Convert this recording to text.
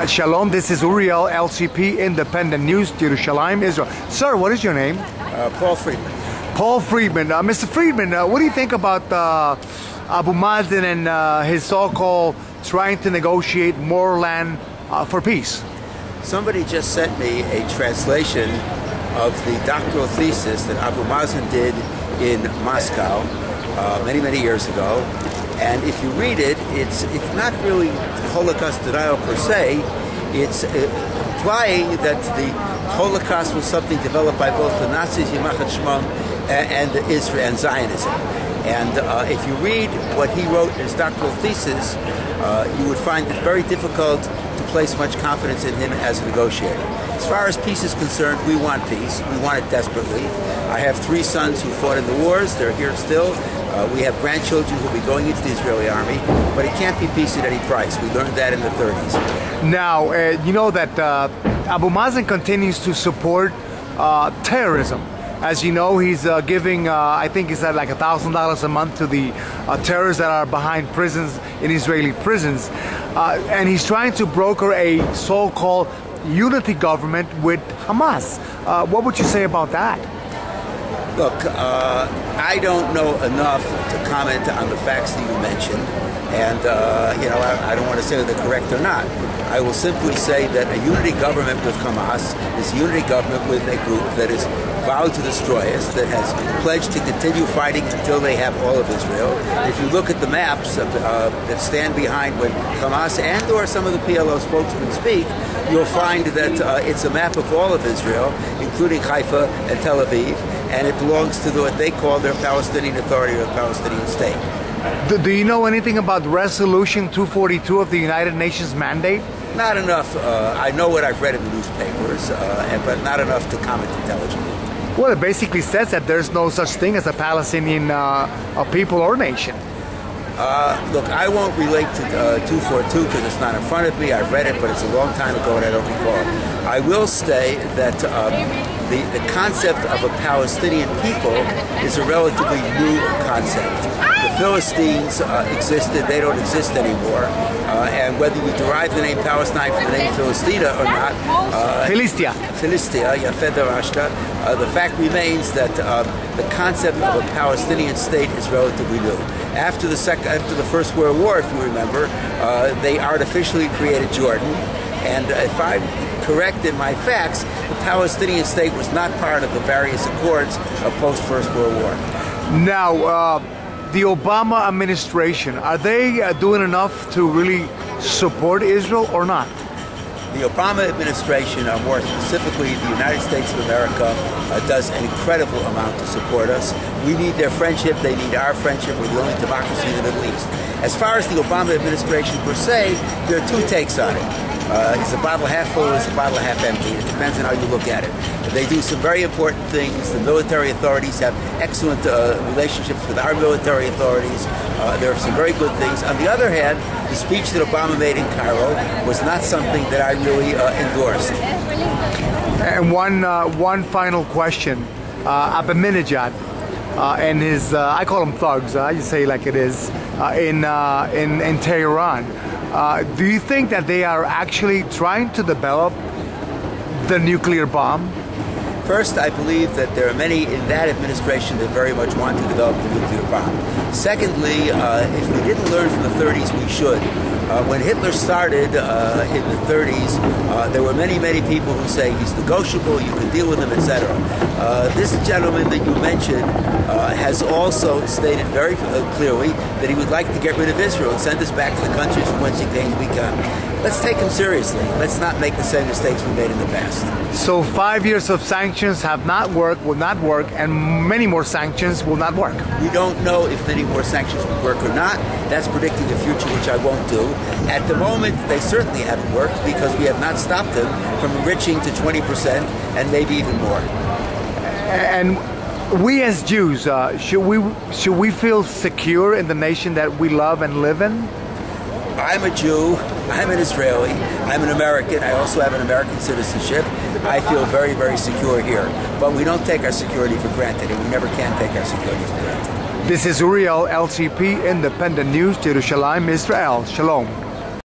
Shalom, this is Uriel, LCP, Independent News, Jerusalem, Israel. Sir, what is your name? Paul Friedman. Paul Friedman. Mr. Friedman, what do you think about Abu Mazen and his so-called trying to negotiate more land for peace? Somebody just sent me a translation of the doctoral thesis that Abu Mazen did in Moscow many years ago. And if you read it, it's not really Holocaust denial per se. It's implying that the Holocaust was something developed by both the Nazis, Yimach Shmam, and Israel and Zionism. And if you read what he wrote in his doctoral thesis, you would find it very difficult to place much confidence in him as a negotiator. As far as peace is concerned, we want peace. We want it desperately. I have 3 sons who fought in the wars. They're here still. We have grandchildren who will be going into the Israeli army, but it can't be peace at any price. We learned that in the 30s. Now, you know that Abu Mazen continues to support terrorism. As you know, he's giving, I think he said like $1,000 a month to the terrorists that are behind prisons, in Israeli prisons. And he's trying to broker a so-called unity government with Hamas. What would you say about that? Look, I don't know enough to comment on the facts that you mentioned, and I don't want to say whether they're correct or not. I will simply say that a unity government with Hamas is a unity government with a group that is vowed to destroy us, that has pledged to continue fighting until they have all of Israel. If you look at the maps that stand behind when Hamas and or some of the PLO spokesmen speak, you'll find that it's a map of all of Israel, including Haifa and Tel Aviv, and it belongs to what they call their Palestinian Authority or Palestinian State. Do you know anything about Resolution 242 of the United Nations mandate? Not enough. I know what I've read in the newspapers, but not enough to comment intelligently. Well, it basically says that there's no such thing as a Palestinian people or nation. Look, I won't relate to 242 because it's not in front of me. I've read it, but it's a long time ago and I don't recall. I will say that the concept of a Palestinian people is a relatively new concept. The Philistines existed, they don't exist anymore. And whether you derive the name Palestine from the name Philistina or not, Philistia, Yafed Darashta, the fact remains that the concept of a Palestinian state is relatively new. After the First World War, if you remember, they artificially created Jordan, and if I'm correct in my facts, the Palestinian state was not part of the various accords of post-First World War. Now, the Obama administration, are they doing enough to really support Israel or not? The Obama administration, or more specifically the United States of America, does an incredible amount to support us. We need their friendship, they need our friendship. We're the only democracy in the Middle East. As far as the Obama administration per se, there are 2 takes on it. Is the bottle half full or is the bottle half empty? It depends on how you look at it. They do some very important things. The military authorities have excellent relationships with our military authorities. There are some very good things. On the other hand, the speech that Obama made in Cairo was not something that I really endorsed. And one final question. Ahmadinejad and his, I call them thugs, I just say it like it is, in Tehran. Do you think that they are actually trying to develop the nuclear bomb? First, I believe that there are many in that administration that very much want to develop the nuclear bomb. Secondly, if we didn't learn from the 30s, we should. When Hitler started in the 30s, there were many people who say he's negotiable, you can deal with him, etc. This gentleman that you mentioned has also stated very clearly that he would like to get rid of Israel and send us back to the countries from whence he claims we come. Let's take him seriously. Let's not make the same mistakes we made in the past. So 5 years of sanctions have not worked, will not work, and many more sanctions will not work. We don't know if many more sanctions will work or not. That's predicting the future, which I won't do. At the moment, they certainly haven't worked because we have not stopped them from enriching to 20% and maybe even more. And we as Jews, should we feel secure in the nation that we love and live in? I'm a Jew, I'm an Israeli, I'm an American, I also have an American citizenship. I feel very secure here. But we don't take our security for granted, and we never can take our security for granted. This is Uriel, LCP, Independent News, Jerusalem, Israel. Shalom.